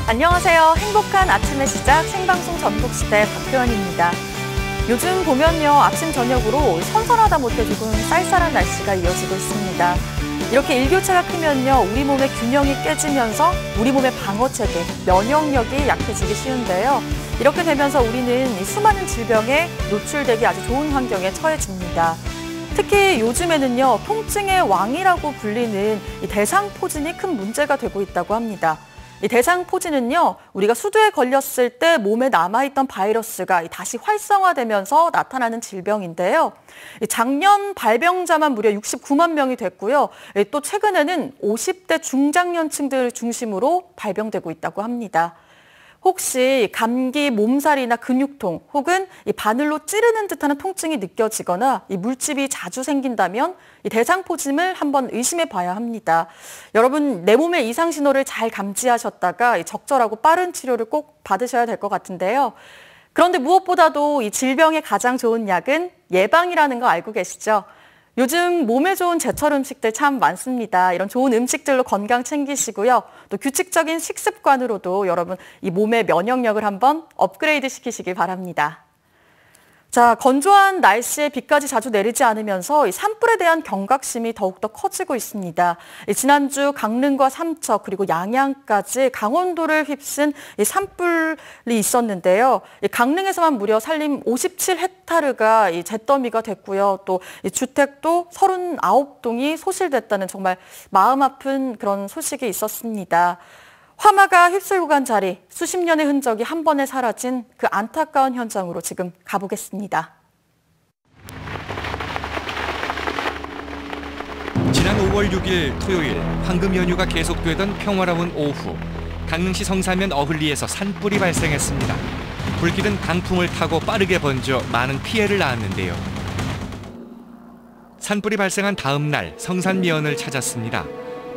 안녕하세요. 행복한 아침의 시작 생방송 전국시대 박효연입니다. 요즘 보면요, 아침 저녁으로 선선하다 못해 조금 쌀쌀한 날씨가 이어지고 있습니다. 이렇게 일교차가 크면요, 우리 몸의 균형이 깨지면서 우리 몸의 방어체계, 면역력이 약해지기 쉬운데요. 이렇게 되면서 우리는 수많은 질병에 노출되기 아주 좋은 환경에 처해집니다. 특히 요즘에는요, 통증의 왕이라고 불리는 이 대상포진이 큰 문제가 되고 있다고 합니다. 이 대상포진은요, 우리가 수두에 걸렸을 때 몸에 남아있던 바이러스가 다시 활성화되면서 나타나는 질병인데요. 작년 발병자만 무려 69만 명이 됐고요. 또 최근에는 50대 중장년층들 중심으로 발병되고 있다고 합니다. 혹시 감기, 몸살이나 근육통 혹은 이 바늘로 찌르는 듯한 통증이 느껴지거나 이 물집이 자주 생긴다면 이 대상포진을 한번 의심해 봐야 합니다. 여러분, 내 몸의 이상 신호를 잘 감지하셨다가 적절하고 빠른 치료를 꼭 받으셔야 될 것 같은데요. 그런데 무엇보다도 이 질병의 가장 좋은 약은 예방이라는 거 알고 계시죠? 요즘 몸에 좋은 제철 음식들 참 많습니다. 이런 좋은 음식들로 건강 챙기시고요. 또 규칙적인 식습관으로도 여러분 이 몸의 면역력을 한번 업그레이드 시키시길 바랍니다. 자, 건조한 날씨에 비까지 자주 내리지 않으면서 이 산불에 대한 경각심이 더욱더 커지고 있습니다. 지난주 강릉과 삼척 그리고 양양까지 강원도를 휩쓴 이 산불이 있었는데요. 강릉에서만 무려 산림 57헥타르가 이 잿더미가 됐고요. 또 이 주택도 39동이 소실됐다는 정말 마음 아픈 그런 소식이 있었습니다. 화마가 휩쓸고 간 자리, 수십 년의 흔적이 한 번에 사라진 그 안타까운 현장으로 지금 가보겠습니다. 지난 5월 6일 토요일 황금 연휴가 계속되던 평화로운 오후, 강릉시 성산면 어흘리에서 산불이 발생했습니다. 불길은 강풍을 타고 빠르게 번져 많은 피해를 낳았는데요. 산불이 발생한 다음 날 성산면을 찾았습니다.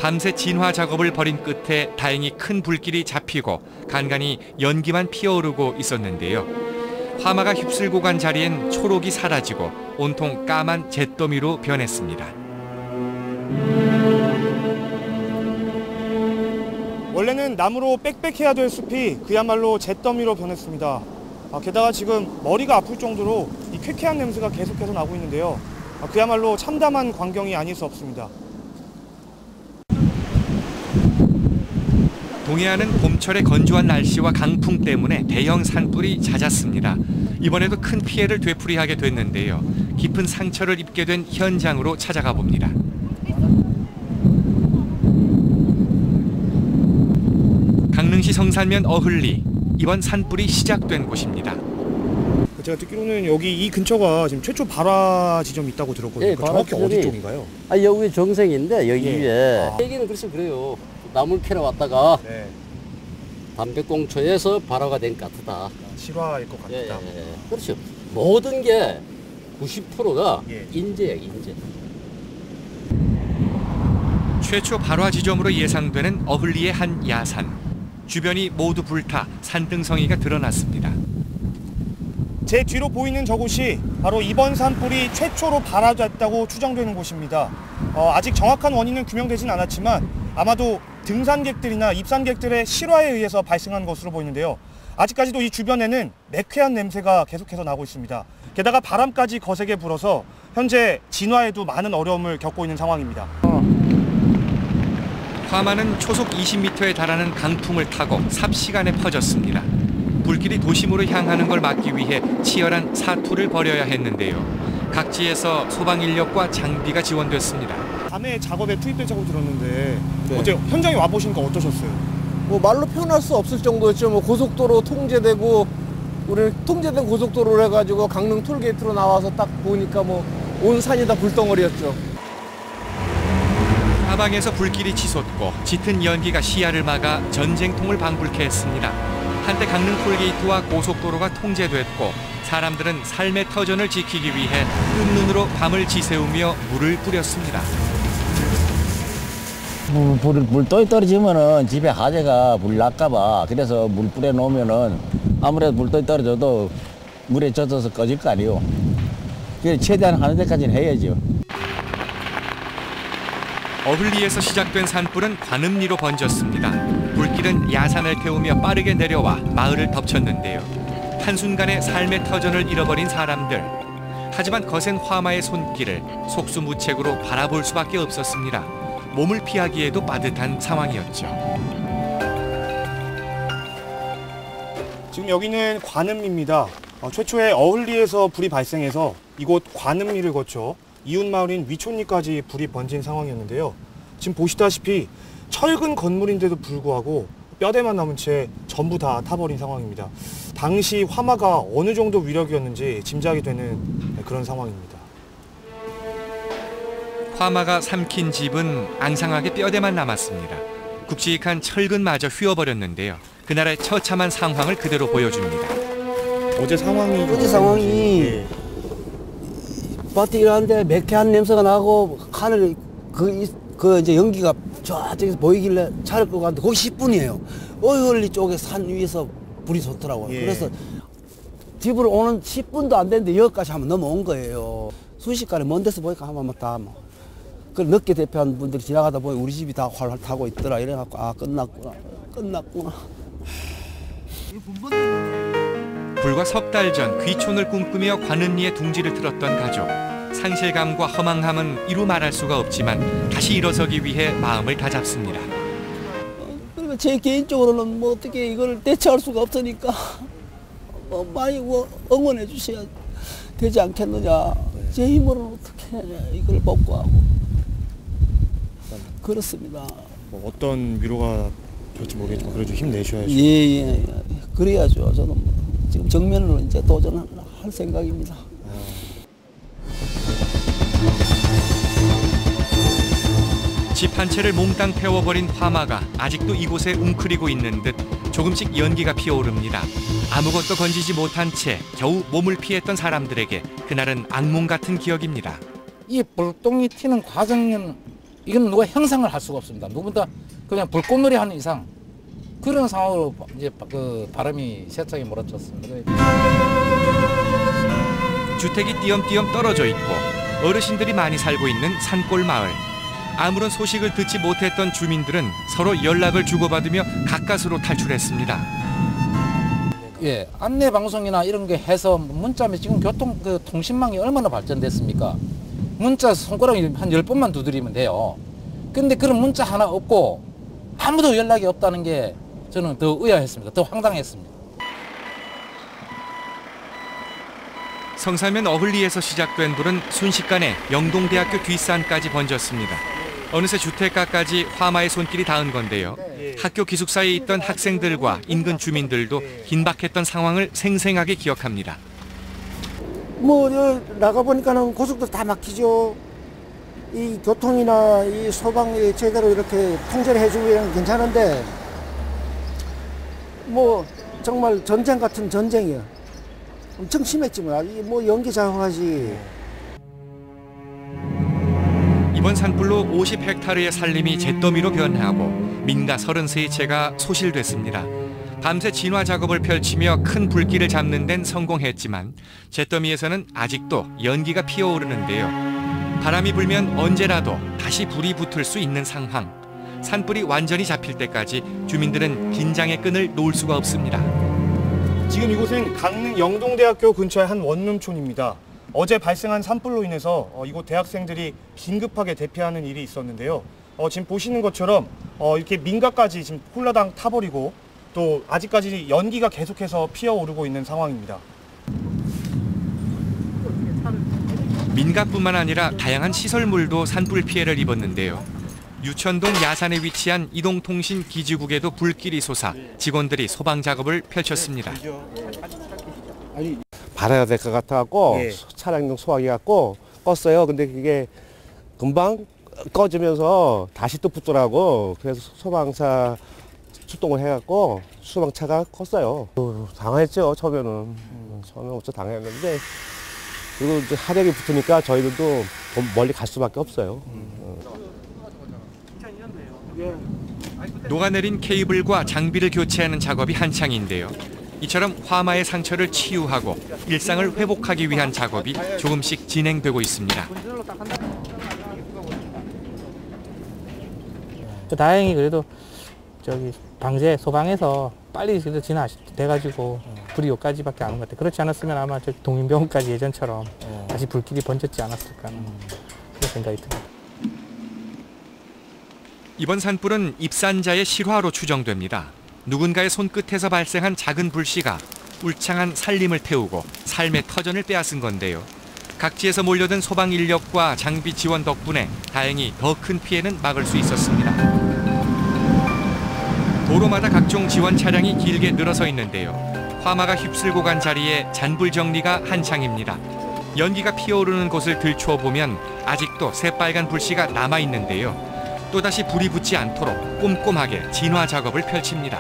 밤새 진화 작업을 벌인 끝에 다행히 큰 불길이 잡히고 간간히 연기만 피어오르고 있었는데요. 화마가 휩쓸고 간 자리엔 초록이 사라지고 온통 까만 잿더미로 변했습니다. 원래는 나무로 빽빽해야 될 숲이 그야말로 잿더미로 변했습니다. 게다가 지금 머리가 아플 정도로 이 쾌쾌한 냄새가 계속해서 나고 있는데요. 그야말로 참담한 광경이 아닐 수 없습니다. 동해안은 봄철의 건조한 날씨와 강풍 때문에 대형 산불이 잦았습니다. 이번에도 큰 피해를 되풀이하게 됐는데요. 깊은 상처를 입게 된 현장으로 찾아가 봅니다. 강릉시 성산면 어흘리, 이번 산불이 시작된 곳입니다. 제가 듣기로는 여기 이 근처가 지금 최초 발화 지점이 있다고 들었거든요. 예, 정확히 어디 쪽인가요? 여기 정생인데 여기 예. 위에 여기는 글쎄 그래요. 나물 캐러 왔다가 네. 담배꽁초에서 발화가 된 카트다. 실화일 것 같다. 예. 그렇죠. 모든 게 90%가 예. 인재야, 인재. 최초 발화 지점으로 예상되는 어흘리의 한 야산. 주변이 모두 불타 산등성이가 드러났습니다. 제 뒤로 보이는 저곳이 바로 이번 산불이 최초로 발화됐다고 추정되는 곳입니다. 아직 정확한 원인은 규명되진 않았지만 아마도 등산객들이나 입산객들의 실화에 의해서 발생한 것으로 보이는데요. 아직까지도 이 주변에는 매캐한 냄새가 계속해서 나고 있습니다. 게다가 바람까지 거세게 불어서 현재 진화에도 많은 어려움을 겪고 있는 상황입니다. 화마는 초속 20m에 달하는 강풍을 타고 삽시간에 퍼졌습니다. 불길이 도심으로 향하는 걸 막기 위해 치열한 사투를 벌여야 했는데요. 각지에서 소방 인력과 장비가 지원됐습니다. 밤에 작업에 투입됐다고 들었는데 네. 어제 현장에 와보시니까 어떠셨어요? 뭐 말로 표현할 수 없을 정도였죠. 뭐 고속도로 통제되고 우리 통제된 고속도로를 해가지고 강릉 톨게이트로 나와서 딱 보니까 뭐 온 산이 다 불덩어리였죠. 사방에서 불길이 치솟고 짙은 연기가 시야를 막아 전쟁통을 방불케 했습니다. 한때 강릉 톨게이트와 고속도로가 통제됐고 사람들은 삶의 터전을 지키기 위해 끈눈으로 밤을 지새우며 물을 뿌렸습니다. 물 떨어지면은 집에 화재가 불 날까봐 그래서 물 뿌려 놓으면은 아무래도 물떠 떨어져도 물에 젖어서 꺼질 거 아니에요. 그래서 최대한 하는 데까지는 해야죠. 어흘리에서 시작된 산불은 관음리로 번졌습니다. 불길이 불길은 야산을 태우며 빠르게 내려와 마을을 덮쳤는데요. 한순간에 삶의 터전을 잃어버린 사람들. 하지만 거센 화마의 손길을 속수무책으로 바라볼 수밖에 없었습니다. 몸을 피하기에도 빠듯한 상황이었죠. 지금 여기는 관음리입니다. 최초에 어흘리에서 불이 발생해서 이곳 관음리를 거쳐 이웃 마을인 위촌리까지 불이 번진 상황이었는데요. 지금 보시다시피 철근 건물인데도 불구하고 뼈대만 남은 채 전부 다 타버린 상황입니다. 당시 화마가 어느 정도 위력이었는지 짐작이 되는 그런 상황입니다. 화마가 삼킨 집은 앙상하게 뼈대만 남았습니다. 굵직한 철근마저 휘어버렸는데요. 그날의 처참한 상황을 그대로 보여줍니다. 어제 상황이 어제 밭에 일하는데 매캐한 냄새가 나고 하늘 그 이제 연기가 저쪽에서 보이길래 차를 끌고 갔는데 거기 10분이에요. 어이헐리 쪽에 산 위에서 불이 솟더라고요. 예. 그래서 집으로 오는 10분도 안 됐는데 여기까지 한번 넘어온 거예요. 순식간에 먼 데서 보니까 한번 다 뭐. 그 늦게 대표한 분들이 지나가다 보니 우리 집이 다 활활 타고 있더라. 이래갖고 아 끝났구나. 불과 석 달 전 귀촌을 꿈꾸며 관음리에 둥지를 틀었던 가족. 상실감과 허망함은 이루 말할 수가 없지만 다시 일어서기 위해 마음을 다잡습니다. 그러니까 제 개인적으로는 뭐 어떻게 이걸 대처할 수가 없으니까 많이 응원해 주셔야 되지 않겠느냐. 제 힘으로는 어떻게 이걸 복구하고 그렇습니다. 뭐 어떤 위로가 될지 모르겠지만 그래도 힘내셔야죠. 예. 그래야죠. 저는 지금 정면으로 이제 도전할 생각입니다. 집 한 채를 몽땅 태워버린 화마가 아직도 이곳에 웅크리고 있는 듯 조금씩 연기가 피어오릅니다. 아무것도 건지지 못한 채 겨우 몸을 피했던 사람들에게 그날은 악몽 같은 기억입니다. 이 불똥이 튀는 과정은 이건 누가 형상을 할 수가 없습니다. 누구보다 그냥 불꽃놀이 하는 이상 그런 상황으로 이제 그 바람이 세차게 몰아쳤습니다. 주택이 띄엄띄엄 떨어져 있고 어르신들이 많이 살고 있는 산골 마을. 아무런 소식을 듣지 못했던 주민들은 서로 연락을 주고받으며 가까스로 탈출했습니다. 예, 안내 방송이나 이런 게 해서 문자면 지금 통신망이 얼마나 발전됐습니까? 문자 손가락이 한 10번만 두드리면 돼요. 근데 그런 문자 하나 없고 아무도 연락이 없다는 게 저는 더 의아했습니다. 더 황당했습니다. 성사면 어흘리에서 시작된 불은 순식간에 영동대학교 뒷산까지 번졌습니다. 어느새 주택가까지 화마의 손길이 닿은 건데요. 학교 기숙사에 있던 학생들과 인근 주민들도 긴박했던 상황을 생생하게 기억합니다. 뭐 나가보니까는 고속도로 다 막히죠. 이 교통이나 이 소방이 제대로 이렇게 통제를 해주면 괜찮은데 뭐 정말 전쟁 같은 전쟁이에요. 엄청 심했지만 이게 뭐 연기자동하지. 이번 산불로 50헥타르의 산림이 잿더미로 변하고 민가 33채가 소실됐습니다. 밤새 진화 작업을 펼치며 큰 불길을 잡는 데는 성공했지만 잿더미에서는 아직도 연기가 피어오르는데요. 바람이 불면 언제라도 다시 불이 붙을 수 있는 상황. 산불이 완전히 잡힐 때까지 주민들은 긴장의 끈을 놓을 수가 없습니다. 지금 이곳은 강릉 영동대학교 근처의 한 원룸촌입니다. 어제 발생한 산불로 인해서 이곳 대학생들이 긴급하게 대피하는 일이 있었는데요. 지금 보시는 것처럼 이렇게 민가까지 지금 홀라당 타버리고 또 아직까지 연기가 계속해서 피어오르고 있는 상황입니다. 민가뿐만 아니라 다양한 시설물도 산불 피해를 입었는데요. 유천동 야산에 위치한 이동통신 기지국에도 불길이 솟아 직원들이 소방 작업을 펼쳤습니다. 받아야 될 것 같아갖고 차량용 소화기 갖고 껐어요. 근데 그게 금방 꺼지면서 다시 또 붙더라고. 그래서 소방차 출동을 해갖고 소방차가 껐어요. 당황했죠. 처음에는 엄청 당황했는데 그리고 이제 화력이 붙으니까 저희들도 멀리 갈 수밖에 없어요. 녹아내린 케이블과 장비를 교체하는 작업이 한창인데요. 이처럼 화마의 상처를 치유하고 일상을 회복하기 위한 작업이 조금씩 진행되고 있습니다. 다행히 그래도 저기 방제 소방에서 빨리 진화돼가지고 불이 여기까지밖에 안 온 것 같아요. 그렇지 않았으면 아마 저 동인병원까지 예전처럼 다시 불길이 번졌지 않았을까 하는 그런 생각이 듭니다. 이번 산불은 입산자의 실화로 추정됩니다. 누군가의 손끝에서 발생한 작은 불씨가 울창한 살림을 태우고 삶의 터전을 빼앗은 건데요. 각지에서 몰려든 소방 인력과 장비 지원 덕분에 다행히 더 큰 피해는 막을 수 있었습니다. 도로마다 각종 지원 차량이 길게 늘어서 있는데요. 화마가 휩쓸고 간 자리에 잔불 정리가 한창입니다. 연기가 피어오르는 곳을 들추어 보면 아직도 새빨간 불씨가 남아 있는데요. 또다시 불이 붙지 않도록 꼼꼼하게 진화 작업을 펼칩니다.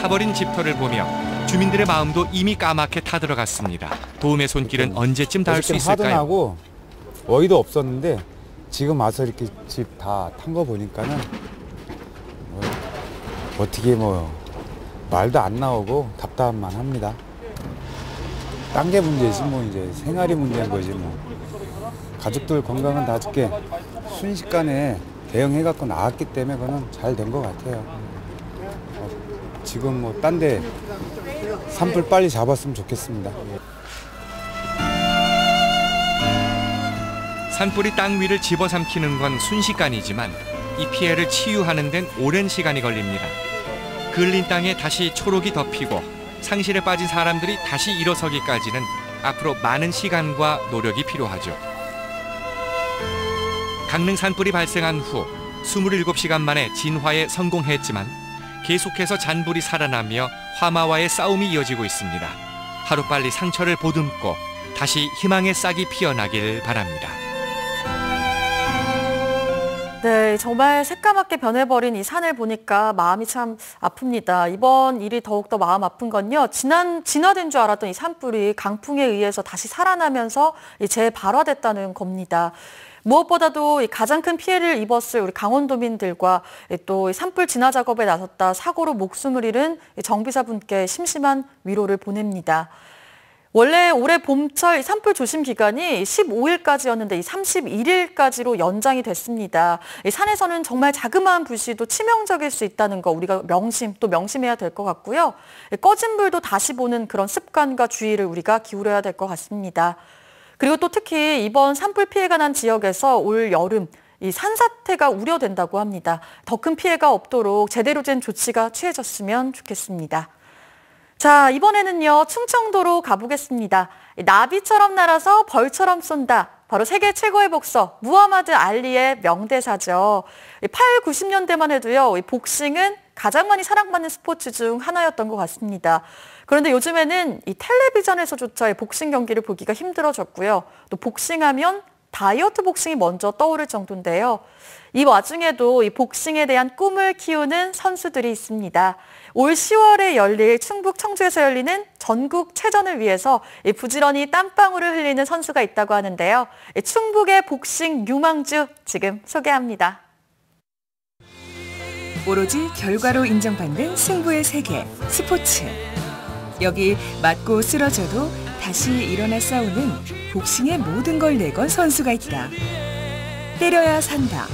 타버린 집터를 보며 주민들의 마음도 이미 까맣게 타들어갔습니다. 도움의 손길은 언제쯤 닿을 수 있을까요? 하든하고 어이도 없었는데 지금 와서 이렇게 집 다 탄 거 보니까는 어떻게 말도 안 나오고 답답만 합니다. 딴 게 문제지 이제 생활이 문제인 거지 가족들 건강은 다 좋게 순식간에 대응해갖고 나왔기 때문에 그거는 잘 된 것 같아요. 지금 딴 데 산불 빨리 잡았으면 좋겠습니다. 산불이 땅 위를 집어삼키는 건 순식간이지만 이 피해를 치유하는 데는 오랜 시간이 걸립니다. 그을린 땅에 다시 초록이 덮이고 상실에 빠진 사람들이 다시 일어서기까지는 앞으로 많은 시간과 노력이 필요하죠. 강릉 산불이 발생한 후 27시간 만에 진화에 성공했지만 계속해서 잔불이 살아나며 화마와의 싸움이 이어지고 있습니다. 하루빨리 상처를 보듬고 다시 희망의 싹이 피어나길 바랍니다. 네, 정말 새까맣게 변해버린 이 산을 보니까 마음이 참 아픕니다. 이번 일이 더욱더 마음 아픈 건요. 진화된 줄 알았던 이 산불이 강풍에 의해서 다시 살아나면서 재발화됐다는 겁니다. 무엇보다도 가장 큰 피해를 입었을 우리 강원도민들과 또 산불 진화 작업에 나섰다 사고로 목숨을 잃은 정비사분께 심심한 위로를 보냅니다. 원래 올해 봄철 산불 조심 기간이 15일까지였는데 31일까지로 연장이 됐습니다. 산에서는 정말 자그마한 불씨도 치명적일 수 있다는 거 우리가 명심해야 될 것 같고요. 꺼진 불도 다시 보는 그런 습관과 주의를 우리가 기울여야 될 것 같습니다. 그리고 또 특히 이번 산불 피해가 난 지역에서 올 여름 이 산사태가 우려된다고 합니다. 더 큰 피해가 없도록 제대로 된 조치가 취해졌으면 좋겠습니다. 자, 이번에는요, 충청도로 가보겠습니다. 나비처럼 날아서 벌처럼 쏜다. 바로 세계 최고의 복서 무하마드 알리의 명대사죠. 80~90년대만 해도요, 복싱은 가장 많이 사랑받는 스포츠 중 하나였던 것 같습니다. 그런데 요즘에는 이 텔레비전에서조차 복싱 경기를 보기가 힘들어졌고요. 또 복싱하면 다이어트 복싱이 먼저 떠오를 정도인데요. 이 와중에도 이 복싱에 대한 꿈을 키우는 선수들이 있습니다. 올 10월에 열릴 충북 청주에서 열리는 전국체전을 위해서 부지런히 땀방울을 흘리는 선수가 있다고 하는데요. 충북의 복싱 유망주 지금 소개합니다. 오로지 결과로 인정받는 승부의 세계, 스포츠. 여기 맞고 쓰러져도 다시 일어나 싸우는 복싱의 모든 걸 내건 선수가 있다. 때려야 산다.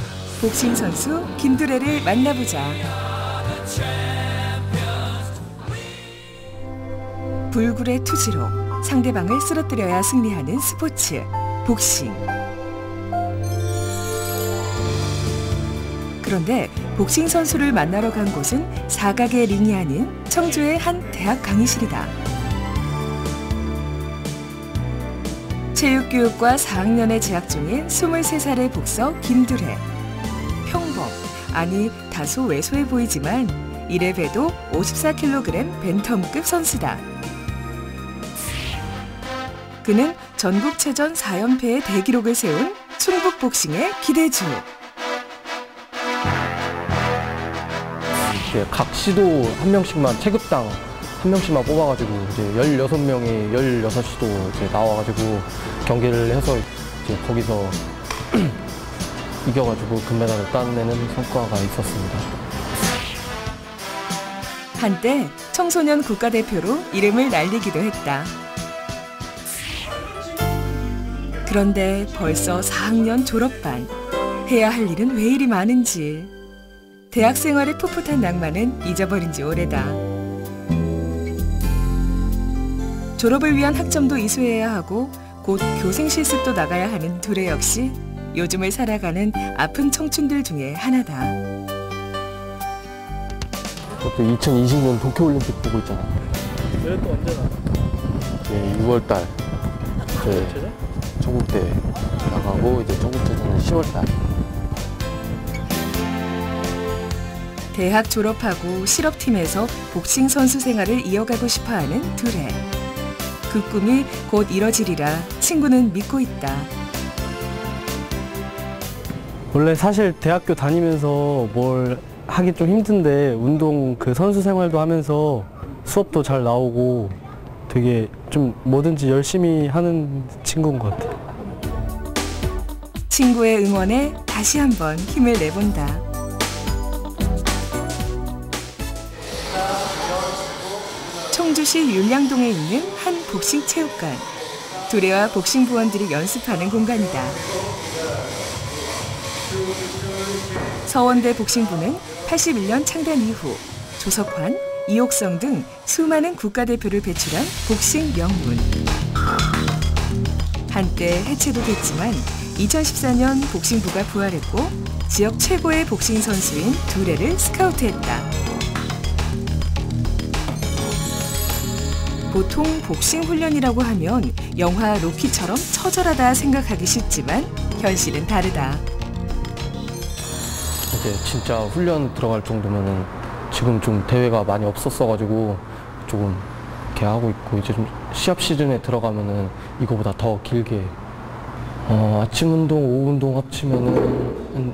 복싱 선수 김두래를 만나보자. 불굴의 투지로 상대방을 쓰러뜨려야 승리하는 스포츠, 복싱. 그런데 복싱 선수를 만나러 간 곳은 사각의 링이 아닌 청주의 한 대학 강의실이다. 체육교육과 4학년에 재학 중인 23살의 복서 김두래. 평범, 아니 다소 왜소해 보이지만 이래 봬도 54kg 벤텀급 선수다. 그는 전국체전 4연패의 대기록을 세운 충북복싱의 기대주. 각 시도 한 명씩만 체급당 한 명씩만 뽑아가지고 이제 16명이 16시도 이제 나와가지고 경기를 해서 이제 거기서 이겨가지고 금메달을 따내는 성과가 있었습니다. 한때 청소년 국가대표로 이름을 날리기도 했다. 그런데 벌써 4학년 졸업반. 해야 할 일은 왜 이리 많은지. 대학 생활의 풋풋한 낭만은 잊어버린 지 오래다. 졸업을 위한 학점도 이수해야 하고 곧 교생 실습도 나가야 하는 둘의 역시 요즘을 살아가는 아픈 청춘들 중에 하나다. 또 2020년 도쿄올림픽 보고 있잖아. 내가 또 언제 나? 네, 6월달 이제 전국대 나가고 이제 전국대회는 10월달. 대학 졸업하고 실업팀에서 복싱 선수 생활을 이어가고 싶어하는 둘의 그 꿈이 곧 이뤄지리라 친구는 믿고 있다. 원래 사실 대학교 다니면서 뭘 하기 좀 힘든데 운동 그 선수 생활도 하면서 수업도 잘 나오고 되게 좀 뭐든지 열심히 하는 친구인 것 같아. 친구의 응원에 다시 한번 힘을 내본다. 청주시 율량동에 있는 한 복싱 체육관. 둘레와 복싱 부원들이 연습하는 공간이다. 서원대 복싱부는 81년 창단 이후 조석환, 이옥성 등 수많은 국가대표를 배출한 복싱 명문. 한때 해체도 됐지만 2014년 복싱부가 부활했고 지역 최고의 복싱 선수인 둘레를 스카우트했다. 보통 복싱 훈련이라고 하면 영화 로키처럼 처절하다 생각하기 쉽지만 현실은 다르다. 이제 진짜 훈련 들어갈 정도면은 지금 좀 대회가 많이 없었어가지고 조금 이렇게 하고 있고 이제 좀 시합 시즌에 들어가면은 이거보다 더 길게 아침 운동, 오후 운동 합치면은 한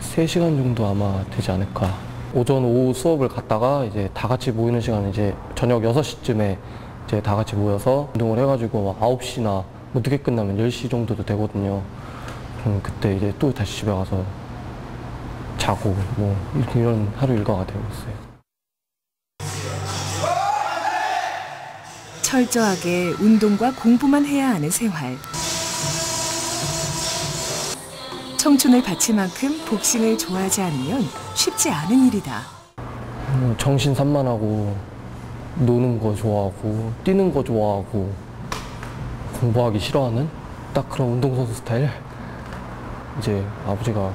3시간 정도 아마 되지 않을까. 오전, 오후 수업을 갔다가 이제 다 같이 모이는 시간은 이제 저녁 6시쯤에 이제 다 같이 모여서 운동을 해가지고 9시나 뭐 늦게 끝나면 10시 정도도 되거든요. 그럼 그때 이제 또 다시 집에 가서 자고 뭐 이런 하루 일과가 되고 있어요. 철저하게 운동과 공부만 해야 하는 생활. 청춘을 바칠 만큼 복싱을 좋아하지 않으면 쉽지 않은 일이다. 정신 산만하고 노는 거 좋아하고 뛰는 거 좋아하고 공부하기 싫어하는 딱 그런 운동선수 스타일. 이제 아버지가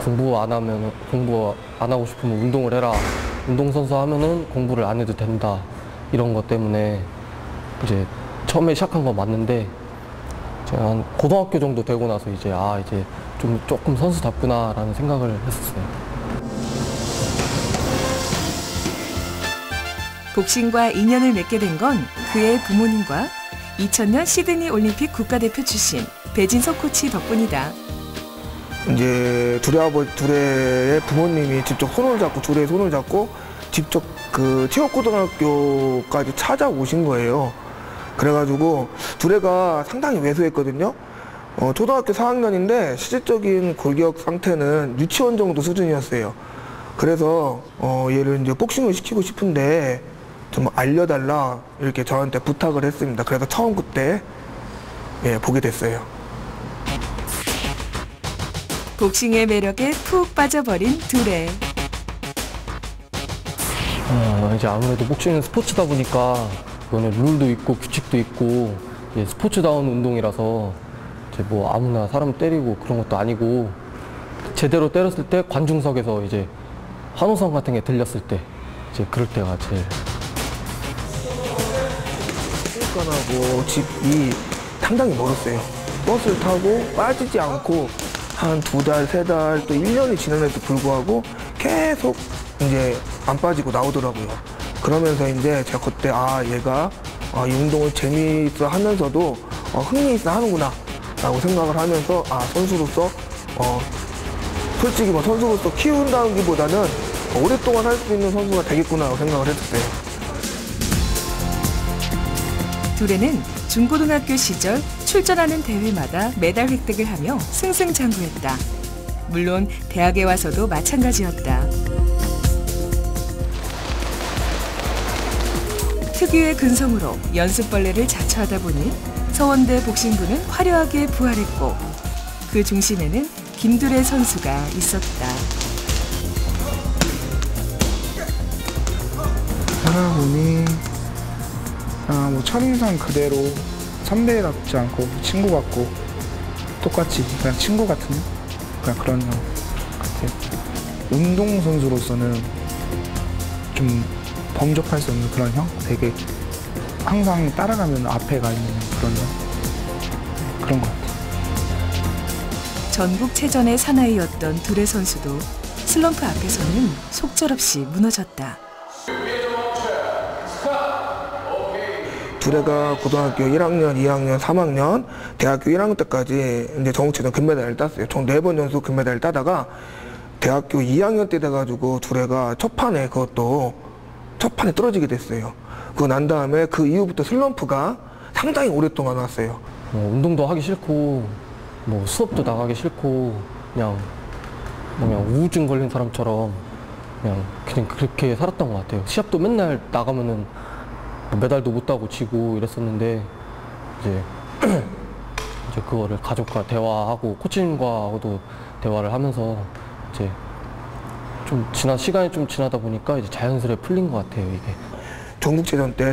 공부 안 하고 싶으면 운동을 해라. 운동선수 하면은 공부를 안 해도 된다. 이런 것 때문에 이제 처음에 시작한 건 맞는데 제가 한 고등학교 정도 되고 나서 이제 이제 조금 선수답구나라는 생각을 했었어요. 복싱과 인연을 맺게 된 건 그의 부모님과 2000년 시드니 올림픽 국가대표 출신 배진석 코치 덕분이다. 이제 둘의 부모님이 직접 둘의 손을 잡고 직접 그 체육고등학교까지 찾아오신 거예요. 그래가지고 둘애가 상당히 왜소했거든요. 초등학교 4학년인데 실질적인 골격 상태는 유치원 정도 수준이었어요. 그래서 얘를 이제 복싱을 시키고 싶은데 좀 알려달라 이렇게 저한테 부탁을 했습니다. 그래서 처음 그때 보게 됐어요. 복싱의 매력에 푹 빠져버린 둘애. 이제 아무래도 복싱은 스포츠다 보니까 이거는 룰도 있고 규칙도 있고 스포츠다운 운동이라서 이제 뭐 아무나 사람 때리고 그런 것도 아니고 제대로 때렸을 때 관중석에서 이제 환호성 같은 게 들렸을 때 이제 그럴 때가 제일. 체육관하고 집이 상당히 멀었어요. 버스를 타고 빠지지 않고 한 2달, 3달, 또 1년이 지남에도 불구하고 계속 이제 안 빠지고 나오더라고요. 그러면서 이제 제가 그때 얘가 이 운동을 재미있어 하면서도 흥미있어 하는구나 라고 생각을 하면서 선수로서 솔직히 선수로서 키운다기보다는 오랫동안 할 수 있는 선수가 되겠구나 라고 생각을 했었어요. 둘애는 중고등학교 시절 출전하는 대회마다 메달 획득을 하며 승승장구했다. 물론 대학에 와서도 마찬가지였다. 특유의 근성으로 연습벌레를 자처하다 보니 서원대 복싱부는 화려하게 부활했고 그 중심에는 김두레 선수가 있었다. 하다 보니 뭐 첫인상 그대로 선배답지 않고 친구 같고 똑같이 그냥 친구 같은 그냥 그런 형 같아요. 운동선수로서는 좀 범접할 수 없는 그런 형? 되게 항상 따라가면 앞에 가 있는 그런 형? 그런 것 같아요. 전국체전의 사나이였던 둘의 선수도 슬럼프 앞에서는 속절없이 무너졌다. 둘애가 고등학교 1학년, 2학년, 3학년, 대학교 1학년 때까지 이제 전국체전 금메달을 땄어요. 총 4번 연속 금메달을 따다가 대학교 2학년 때 돼가지고 둘애가 첫 판에 떨어지게 됐어요. 그거 난 다음에 그 이후부터 슬럼프가 상당히 오랫동안 왔어요. 운동도 하기 싫고 뭐 수업도 나가기 싫고 그냥 우울증 걸린 사람처럼 그냥 그렇게 살았던 것 같아요. 시합도 맨날 나가면은 메달도 못 따고 지고 이랬었는데 이제 그거를 가족과 대화하고 코치님과도 대화를 하면서 이제 시간이 좀 지나다 보니까 이제 자연스레 풀린 것 같아요, 이게.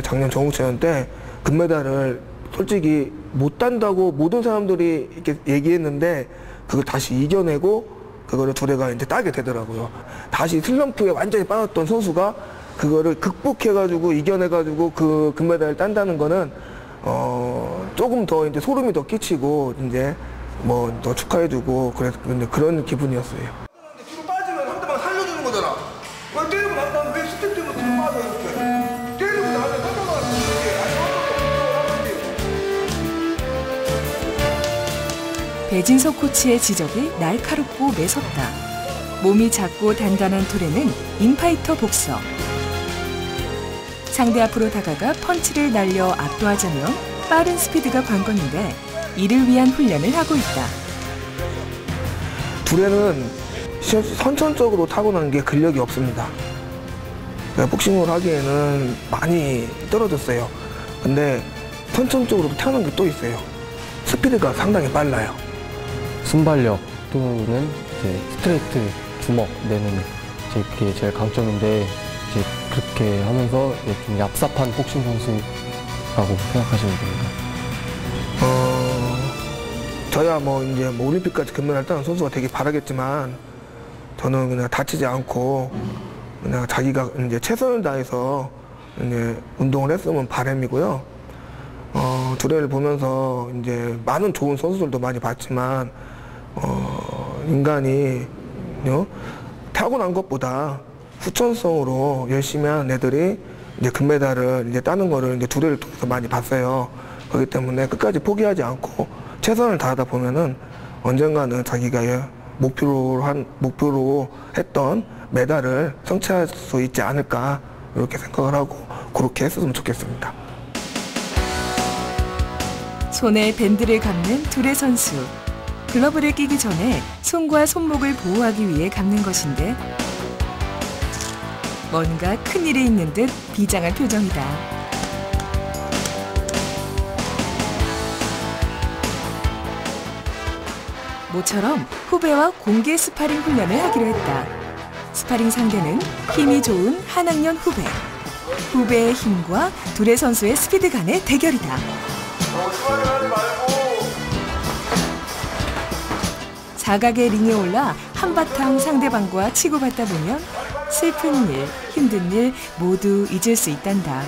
작년 전국체전 때 금메달을 솔직히 못 딴다고 모든 사람들이 이렇게 얘기했는데 그걸 다시 이겨내고 그거를 둘애가 이제 따게 되더라고요. 다시 슬럼프에 완전히 빠졌던 선수가 그거를 극복해가지고 이겨내가지고 그 금메달을 딴다는 거는 조금 더 이제 소름이 더 끼치고 이제 뭐 더 축하해주고 그런 기분이었어요. 뒤로 빠지면 상대방 살려주는 거잖아. 왜 때리고 난 다음에 왜 스텝 때문에 뒤로 빠져 이렇게? 때리고 나면 상대방을 이렇게 배진석 코치의 지적이 날카롭고 매섭다. 몸이 작고 단단한 둘에는 인파이터 복서. 상대 앞으로 다가가 펀치를 날려 압도하자면 빠른 스피드가 관건인데 이를 위한 훈련을 하고 있다. 둘에는 선천적으로 타고난 게 근력이 없습니다. 복싱을 하기에는 많이 떨어졌어요. 근데 선천적으로 태어난 게 또 있어요. 스피드가 상당히 빨라요. 순발력 또는 이제 스트레이트 주먹 내는 그게 제일 강점인데 이제 그렇게 하면서 이제 좀 얍삽한 복싱 선수라고 생각하시면 됩니다. 저야 이제 올림픽까지 금메달 따는 선수가 되게 바라겠지만 저는 그냥 다치지 않고 그냥 자기가 이제 최선을 다해서 이제 운동을 했으면 바람이고요. 둘애를 보면서 이제 많은 좋은 선수들도 많이 봤지만 인간이 타고난 것보다 후천성으로 열심히 하는 애들이 이제 금메달을 이제 따는 거를 이제 둘애를 통해서 많이 봤어요. 그렇기 때문에 끝까지 포기하지 않고 최선을 다하다 보면은 언젠가는 자기가 목표로 했던 메달을 성취할 수 있지 않을까 이렇게 생각을 하고 그렇게 했으면 좋겠습니다. 손에 밴드를 감는 둘의 선수. 글러브를 끼기 전에 손과 손목을 보호하기 위해 감는 것인데 뭔가 큰일이 있는 듯 비장한 표정이다. 모처럼 후배와 공개 스파링 훈련을 하기로 했다. 스파링 상대는 힘이 좋은 한 학년 후배. 후배의 힘과 둘의 선수의 스피드 간의 대결이다. 사각의 링에 올라 한바탕 상대방과 치고받다 보면 슬픈 일, 힘든 일 모두 잊을 수 있단다.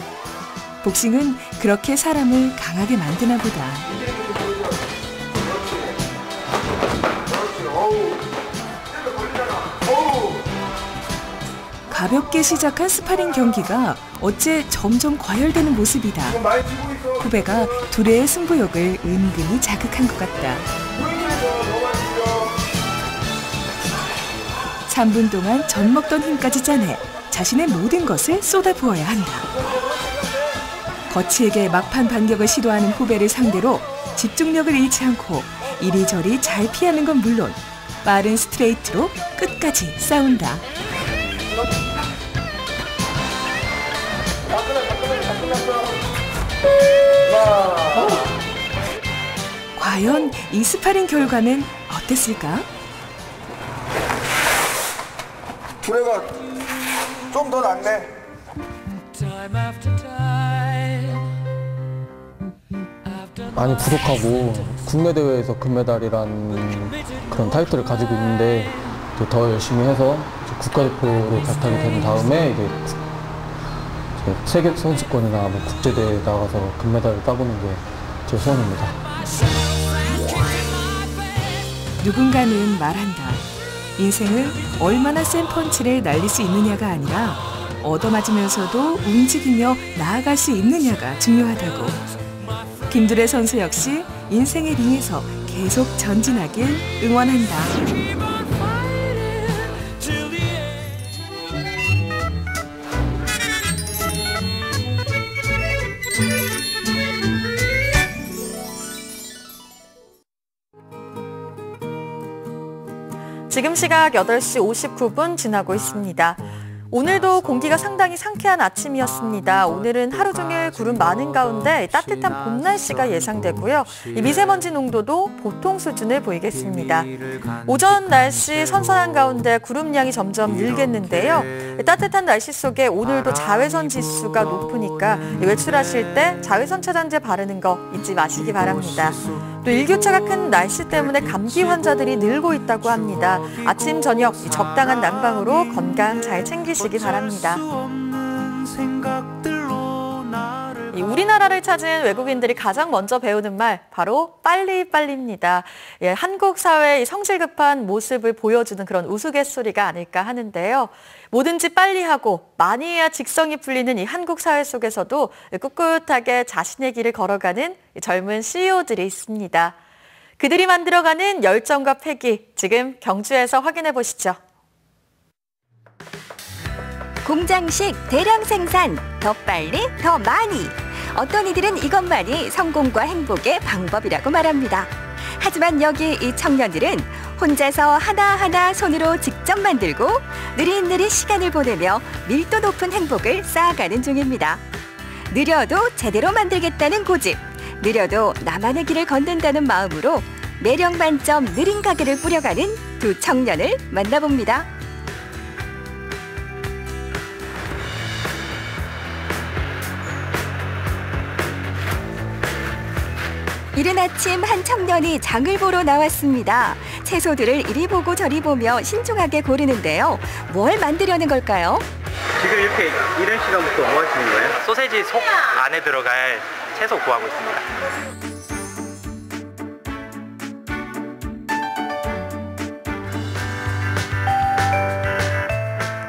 복싱은 그렇게 사람을 강하게 만드나 보다. 가볍게 시작한 스파링 경기가 어째 점점 과열되는 모습이다. 후배가 둘의 승부욕을 은근히 자극한 것 같다. 3분 동안 젖 먹던 힘까지 짜내 자신의 모든 것을 쏟아부어야 한다. 거칠게 막판 반격을 시도하는 후배를 상대로 집중력을 잃지 않고 이리저리 잘 피하는 건 물론 빠른 스트레이트로 끝까지 싸운다. 과연 이 스파링 결과는 어땠을까? 둘애가 좀 더 낫네. 많이 부족하고 국내 대회에서 금메달이란 그런 타이틀을 가지고 있는데 이제 더 열심히 해서 이제 국가대표로 발탁이 된 다음에 이제 세계 선수권이나 뭐 국제 대회에 나가서 금메달을 따보는 게 제 소원입니다. 누군가는 말한다. 인생을 얼마나 센 펀치를 날릴 수 있느냐가 아니라 얻어맞으면서도 움직이며 나아갈 수 있느냐가 중요하다고. 김두래 선수 역시 인생의 링에서 계속 전진하길 응원한다. 지금 시각 8시 59분 지나고 있습니다. 오늘도 공기가 상당히 상쾌한 아침이었습니다. 오늘은 하루 종일 구름 많은 가운데 따뜻한 봄 날씨가 예상되고요. 이 미세먼지 농도도 보통 수준을 보이겠습니다. 오전 날씨 선선한 가운데 구름량이 점점 늘겠는데요. 따뜻한 날씨 속에 오늘도 자외선 지수가 높으니까 외출하실 때 자외선 차단제 바르는 거 잊지 마시기 바랍니다. 또 일교차가 큰 날씨 때문에 감기 환자들이 늘고 있다고 합니다. 아침, 저녁 적당한 난방으로 건강 잘 챙기시기 바랍니다. 우리나라를 찾은 외국인들이 가장 먼저 배우는 말, 바로 빨리빨리입니다. 예, 한국 사회의 성실급한 모습을 보여주는 그런 우스갯소리가 아닐까 하는데요. 뭐든지 빨리 하고 많이 해야 직성이 풀리는 이 한국 사회 속에서도 꿋꿋하게 자신의 길을 걸어가는 젊은 CEO들이 있습니다. 그들이 만들어가는 열정과 패기, 지금 경주에서 확인해 보시죠. 공장식 대량 생산, 더 빨리, 더 많이. 어떤 이들은 이것만이 성공과 행복의 방법이라고 말합니다. 하지만 여기 이 청년들은 혼자서 하나하나 손으로 직접 만들고 느릿느릿 시간을 보내며 밀도 높은 행복을 쌓아가는 중입니다. 느려도 제대로 만들겠다는 고집, 느려도 나만의 길을 걷는다는 마음으로 매력 만점 느린 가게를 꾸려가는 두 청년을 만나봅니다. 이른 아침 한 청년이 장을 보러 나왔습니다. 채소들을 이리 보고 저리 보며 신중하게 고르는데요. 뭘 만들려는 걸까요? 지금 이렇게 이른 시간부터 뭐 하시는 거예요? 소세지 속 안에 들어갈 채소 구하고 있습니다.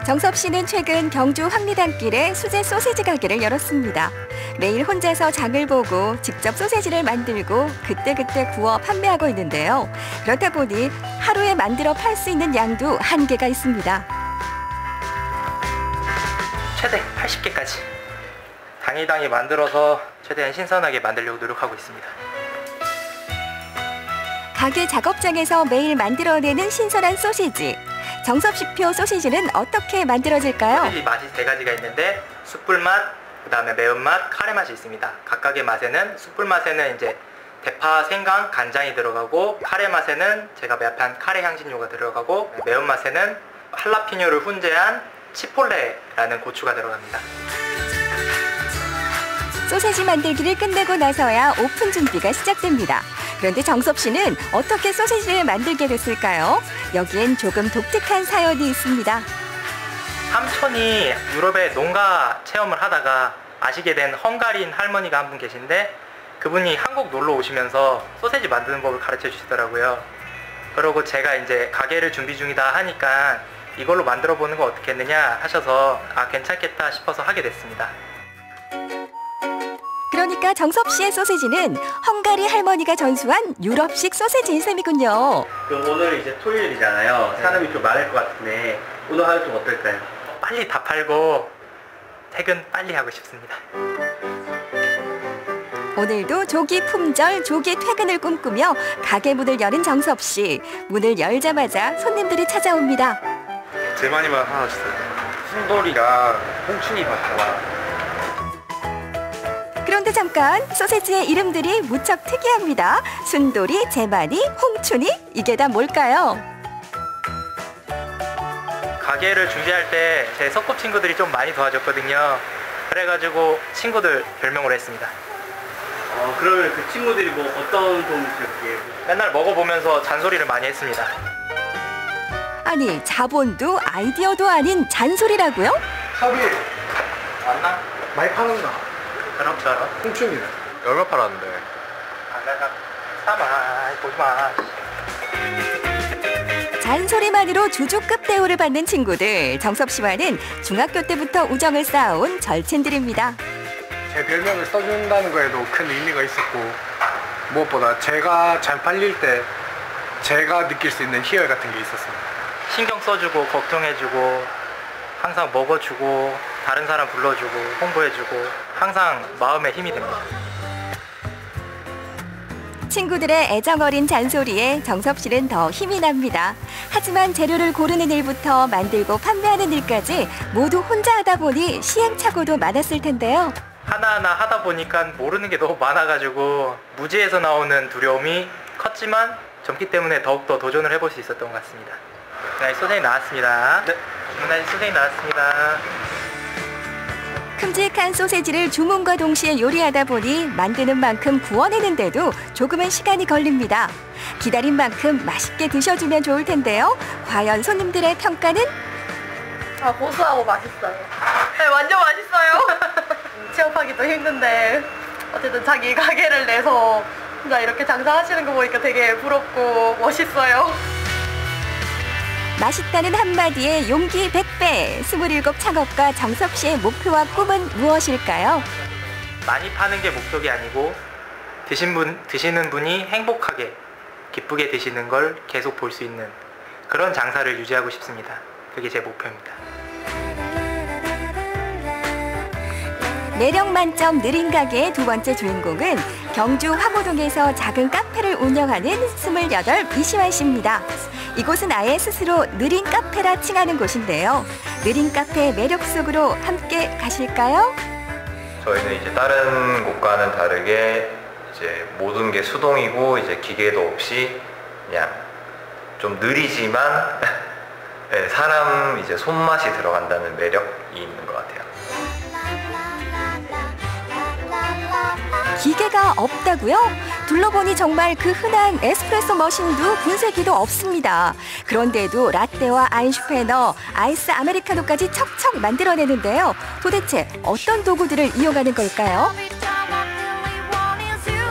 정섭 씨는 최근 경주 황리단길에 수제 소세지 가게를 열었습니다. 매일 혼자서 장을 보고 직접 소세지를 만들고 그때그때 구워 판매하고 있는데요. 그렇다 보니 하루에 만들어 팔 수 있는 양도 한계가 있습니다. 최대 80개까지 당일당일 만들어서 최대한 신선하게 만들려고 노력하고 있습니다. 가게 작업장에서 매일 만들어내는 신선한 소시지. 정섭 씨표 소시지는 어떻게 만들어질까요? 소시지 맛이 세 가지가 있는데 숯불 맛, 그다음에 매운맛, 카레 맛이 있습니다. 각각의 맛에는 숯불 맛에는 이제 대파, 생강, 간장이 들어가고 카레 맛에는 제가 매합한 카레 향신료가 들어가고 매운맛에는 할라피뇨를 훈제한 치폴레라는 고추가 들어갑니다. 소세지 만들기를 끝내고 나서야 오픈 준비가 시작됩니다. 그런데 정섭 씨는 어떻게 소세지를 만들게 됐을까요? 여기엔 조금 독특한 사연이 있습니다. 삼촌이 유럽에 농가 체험을 하다가 아시게 된 헝가리인 할머니가 한 분 계신데 그분이 한국 놀러 오시면서 소세지 만드는 법을 가르쳐 주시더라고요. 그러고 제가 이제 가게를 준비 중이다 하니까 이걸로 만들어 보는 거 어떻겠느냐 하셔서 아 괜찮겠다 싶어서 하게 됐습니다. 그러니까 정섭 씨의 소세지는 헝가리 할머니가 전수한 유럽식 소세지인 셈이군요. 오늘 이제 토요일이잖아요. 사람이 좀 많을 것 같은데 오늘 하루 좀 어떨까요? 빨리 다 팔고 퇴근 빨리 하고 싶습니다. 오늘도 조기 품절, 조기 퇴근을 꿈꾸며 가게 문을 여는 정섭 씨. 문을 열자마자 손님들이 찾아옵니다. 제일 많이 만 하나 주세요. 순돌이랑 홍춘이 바꿔. 그런데 잠깐, 소세지의 이름들이 무척 특이합니다. 순돌이, 제마니, 홍춘이, 이게 다 뭘까요? 가게를 준비할 때 제 소꿉친구들이 좀 많이 도와줬거든요. 그래가지고 친구들 별명으로 했습니다. 그러면 그 친구들이 뭐 어떤 도움을 주셨기에? 맨날 먹어보면서 잔소리를 많이 했습니다. 아니, 자본도 아이디어도 아닌 잔소리라고요? 섭이 맞나? 많이 파는가? 그렇죠. 홍춘이네. 얼마 팔았는데? 내가 사마 보지마. 잔소리만으로 주주급 대우를 받는 친구들. 정섭 씨와는 중학교 때부터 우정을 쌓아온 절친들입니다. 제 별명을 써준다는 거에도 큰 의미가 있었고, 무엇보다 제가 잘 팔릴 때 제가 느낄 수 있는 희열 같은 게 있었습니다. 신경 써주고 걱정해주고 항상 먹어주고 다른 사람 불러주고 홍보해주고 항상 마음에 힘이 됩니다. 친구들의 애정어린 잔소리에 정섭 씨는 더 힘이 납니다. 하지만 재료를 고르는 일부터 만들고 판매하는 일까지 모두 혼자 하다 보니 시행착오도 많았을 텐데요. 하나하나 하다 보니까 모르는 게 너무 많아가지고 무지에서 나오는 두려움이 컸지만 젊기 때문에 더욱더 도전을 해볼 수 있었던 것 같습니다. 네, 소세지 나왔습니다. 네, 소세지 나왔습니다. 큼직한 소세지를 주문과 동시에 요리하다 보니 만드는 만큼 구워내는데도 조금은 시간이 걸립니다. 기다린 만큼 맛있게 드셔주면 좋을 텐데요. 과연 손님들의 평가는? 고소하고 맛있어요. 네, 완전 맛있어요. 취업하기도 힘든데 어쨌든 자기 가게를 내서 혼자 이렇게 장사하시는 거 보니까 되게 부럽고 멋있어요. 맛있다는 한마디에 용기 100배. 27 창업가 정섭 씨의 목표와 꿈은 무엇일까요? 많이 파는 게 목적이 아니고 드시는 분이 행복하게 기쁘게 드시는 걸 계속 볼 수 있는 그런 장사를 유지하고 싶습니다. 그게 제 목표입니다. 매력 만점 느린 가게의 두 번째 주인공은 경주 화모동에서 작은 카페를 운영하는 28 이시환 씨입니다. 이곳은 아예 스스로 느린 카페라 칭하는 곳인데요. 느린 카페의 매력 속으로 함께 가실까요? 저희는 이제 다른 곳과는 다르게 이제 모든 게 수동이고 이제 기계도 없이 그냥 좀 느리지만 네, 사람 이제 손맛이 들어간다는 매력이 있는 것 같아요. 기계가 없다고요? 둘러보니 정말 그 흔한 에스프레소 머신도 분쇄기도 없습니다. 그런데도 라떼와 아인슈페너, 아이스 아메리카노까지 척척 만들어내는데요. 도대체 어떤 도구들을 이용하는 걸까요?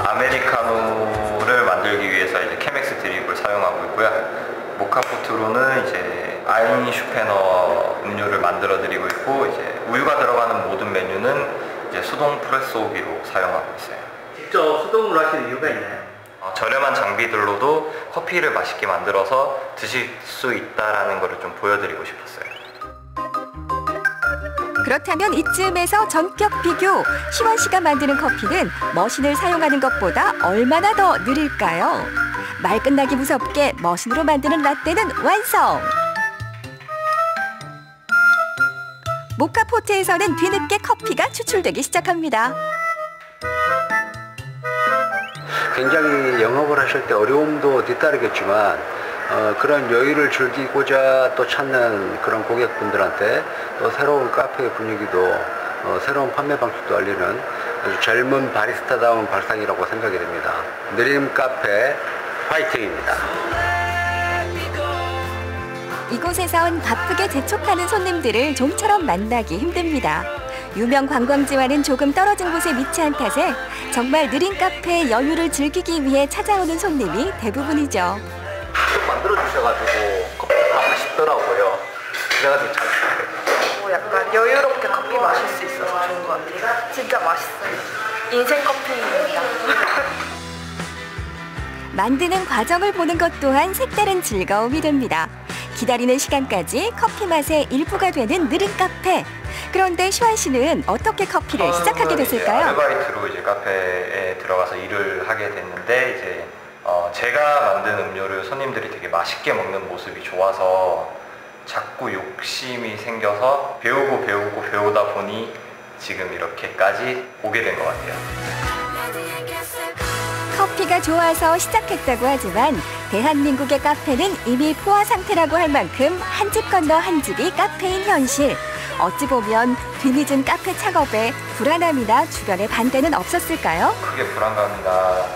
아메리카노를 만들기 위해서 이제 케맥스 드립을 사용하고 있고요. 모카포트로는 이제 아인슈페너 음료를 만들어 드리고 있고, 이제 우유가 들어가는 모든 메뉴는 이제 수동 프레소기로 사용하고 있어요. 직접 수동으로 하시는 이유가 있나요? 저렴한 장비들로도 커피를 맛있게 만들어서 드실 수 있다는 것을 좀 보여드리고 싶었어요. 그렇다면 이쯤에서 전격 비교. 시원 씨가 만드는 커피는 머신을 사용하는 것보다 얼마나 더 느릴까요? 말 끝나기 무섭게 머신으로 만드는 라떼는 완성! 모카포트에서는 뒤늦게 커피가 추출되기 시작합니다. 굉장히 영업을 하실 때 어려움도 뒤따르겠지만 그런 여유를 즐기고자 또 찾는 그런 고객분들한테 또 새로운 카페의 분위기도 새로운 판매 방식도 알리는 아주 젊은 바리스타다운 발상이라고 생각이 됩니다. 느림 카페 화이팅입니다. 이곳에선 바쁘게 재촉하는 손님들을 좀처럼 만나기 힘듭니다. 유명 관광지와는 조금 떨어진 곳에 위치한 탓에 정말 느린 카페의 여유를 즐기기 위해 찾아오는 손님이 대부분이죠. 좀 만들어주셔가지고 커피가 다 맛있더라고요. 그래가지고 잘 약간 여유롭게 커피 마실 수 있어서 좋은 것 같아요. 진짜 맛있어요. 인생 커피입니다. 만드는 과정을 보는 것 또한 색다른 즐거움이 됩니다. 기다리는 시간까지 커피 맛의 일부가 되는 느린 카페. 그런데 시환 씨는 어떻게 커피를 시작하게 됐을까요? 아르바이트로 이제 카페에 들어가서 일을 하게 됐는데 이제 제가 만든 음료를 손님들이 되게 맛있게 먹는 모습이 좋아서 자꾸 욕심이 생겨서 배우다 보니 지금 이렇게까지 오게 된 것 같아요. 커피가 좋아서 시작했다고 하지만 대한민국의 카페는 이미 포화 상태라고 할 만큼 한 집 건너 한 집이 카페인 현실. 어찌 보면 뒤늦은 카페 창업에 불안함이나 주변의 반대는 없었을까요? 크게 불안감이나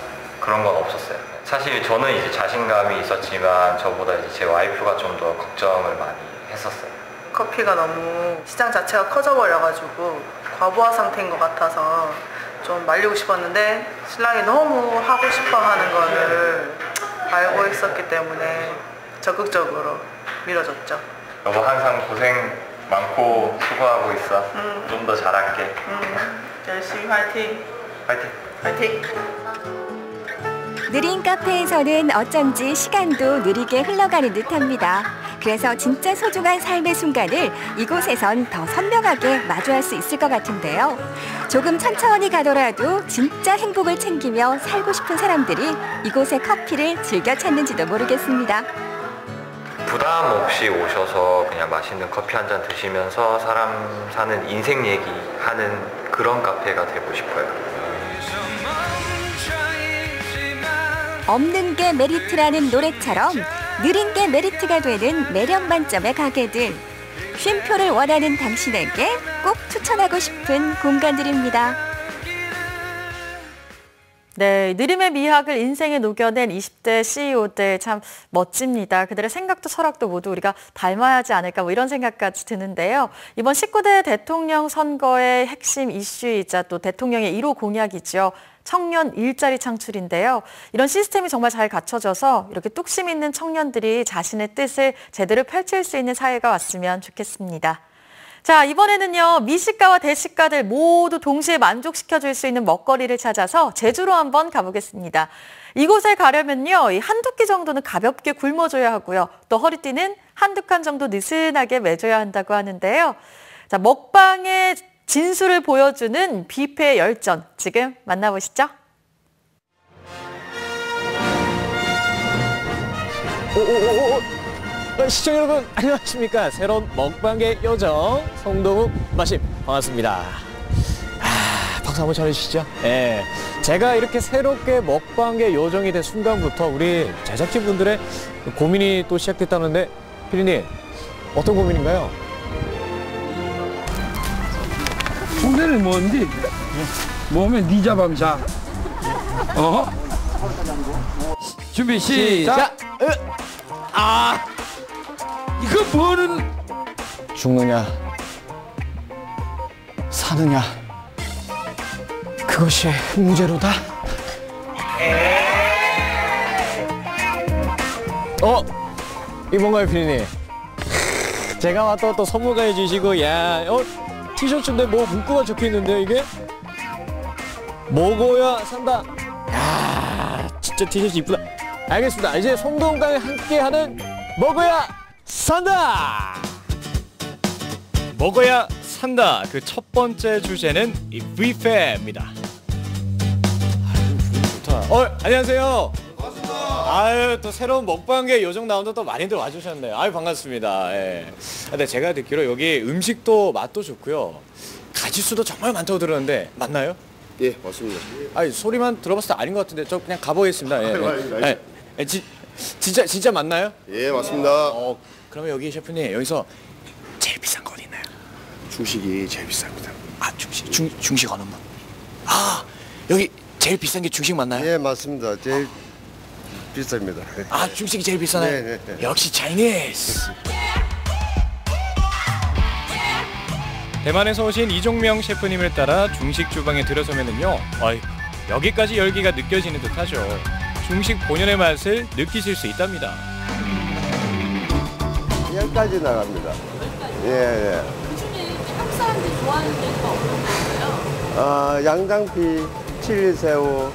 그런 건 없었어요. 사실 저는 이제 자신감이 있었지만 저보다 이제 제 와이프가 좀 더 걱정을 많이 했었어요. 커피가 너무 시장 자체가 커져버려가지고 과부하 상태인 것 같아서 좀 말리고 싶었는데 신랑이 너무 하고 싶어 하는 거를 알고 있었기 때문에 적극적으로 밀어줬죠. 여보 항상 고생 많고 수고하고 있어. 좀 더 잘할게. 열심히 화이팅. 화이팅. 화이팅. 느린 카페에서는 어쩐지 시간도 느리게 흘러가는 듯합니다. 그래서 진짜 소중한 삶의 순간을 이곳에선 더 선명하게 마주할 수 있을 것 같은데요. 조금 천천히 가더라도 진짜 행복을 챙기며 살고 싶은 사람들이 이곳의 커피를 즐겨 찾는지도 모르겠습니다. 부담 없이 오셔서 그냥 맛있는 커피 한 잔 드시면서 사람 사는 인생 얘기하는 그런 카페가 되고 싶어요. 없는 게 메리트라는 노래처럼 느린 게 메리트가 되는 매력 만점의 가게들. 쉼표를 원하는 당신에게 꼭 추천하고 싶은 공간들입니다. 네, 느림의 미학을 인생에 녹여낸 20대 CEO들 참 멋집니다. 그들의 생각도 철학도 모두 우리가 닮아야 하지 않을까 뭐 이런 생각까지 드는데요. 이번 19대 대통령 선거의 핵심 이슈이자 또 대통령의 1호 공약이죠. 청년 일자리 창출인데요. 이런 시스템이 정말 잘 갖춰져서 이렇게 뚝심 있는 청년들이 자신의 뜻을 제대로 펼칠 수 있는 사회가 왔으면 좋겠습니다. 자, 이번에는요. 미식가와 대식가들 모두 동시에 만족시켜줄 수 있는 먹거리를 찾아서 제주로 한번 가보겠습니다. 이곳에 가려면요. 한두 끼 정도는 가볍게 굶어줘야 하고요. 또 허리띠는 한두 칸 정도 느슨하게 매줘야 한다고 하는데요. 자, 먹방의 진수를 보여주는 뷔페 열전, 지금 만나보시죠. 시청자 여러분 안녕하십니까. 새로운 먹방의 요정 송동욱 마심 반갑습니다. 박수 한번 쳐주시죠. 예, 제가 이렇게 새롭게 먹방의 요정이 된 순간부터 우리 제작진분들의 고민이 또 시작됐다는데 피디님 어떤 고민인가요? 오늘은 뭔지 몸에 니 자방자. 준비 시작. 이거 뭐는 죽느냐 사느냐 그것이 문제로다. 이건가요 피디님? 제가 왔다 또 선물까지 주시고 티셔츠인데 뭐 문구가 적혀있는데 이게? 먹어야 산다. 야 진짜 티셔츠 이쁘다. 알겠습니다. 이제 송동강에 함께하는 먹어야 산다. 먹어야 산다. 그 첫 번째 주제는 이 뷔페입니다. 좋다. 안녕하세요. 아유 또 새로운 먹방계 요정 나온다 또 많이들 와주셨네요. 아유 반갑습니다. 예. 근데 제가 듣기로 여기 음식도 맛도 좋고요. 가짓수도 정말 많다고 들었는데 맞나요? 예 맞습니다. 아니 소리만 들어봤을 때 아닌 것 같은데 저 그냥 가보겠습니다. 진짜 맞나요? 예 맞습니다. 그러면 여기 셰프님 여기서 제일 비싼 거 어디 있나요? 중식이 제일 비쌉니다. 중식 어느 분? 여기 제일 비싼 게 중식 맞나요? 예 맞습니다. 제일 비쌉니다. 중식이 제일 비싸나요? 네. 역시 차이니스. 대만에서 오신 이종명 셰프님을 따라 중식 주방에 들어서면은요, 여기까지 열기가 느껴지는 듯하죠. 중식 본연의 맛을 느끼실 수 있답니다. 여기까지 나갑니다. 예. 한국 사람들이 좋아하는 게 또 어떤 거예요? 양장피, 칠리새우,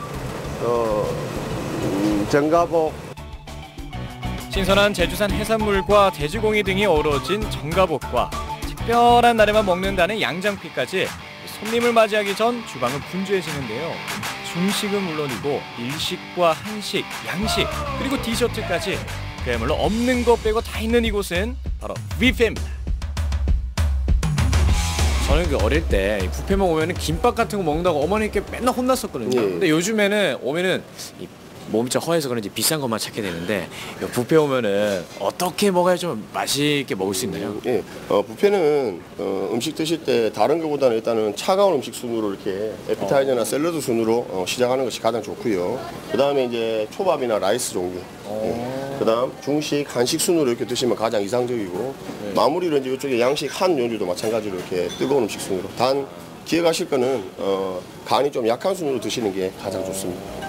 정가복. 신선한 제주산 해산물과 돼지고기 등이 어우러진 정가복과 특별한 날에만 먹는다는 양장피까지 손님을 맞이하기 전 주방은 분주해지는데요. 중식은 물론이고 일식과 한식, 양식, 그리고 디저트까지 그야말로 없는 것 빼고 다 있는 이곳은 바로 뷔페입니다. 저는 어릴 때 뷔페만 오면은 김밥 같은 거 먹는다고 어머니께 맨날 혼났었거든요. 근데 요즘에는 오면은 이 몸이 좀 허해서 그런지 비싼 것만 찾게 되는데 뷔페 오면은 어떻게 먹어야 좀 맛있게 먹을 수 있나요? 예, 뷔페는 음식 드실 때 다른 것보다는 일단은 차가운 음식 순으로 이렇게 에피타이저나 샐러드 순으로 시작하는 것이 가장 좋고요. 그 다음에 이제 초밥이나 라이스 종류. 예. 그 다음 중식, 한식 순으로 이렇게 드시면 가장 이상적이고 마무리로 이제 이쪽에 양식 한 요리도 마찬가지로 이렇게 뜨거운 음식 순으로. 단 기억하실 거는 간이 좀 약한 순으로 드시는 게 가장 좋습니다.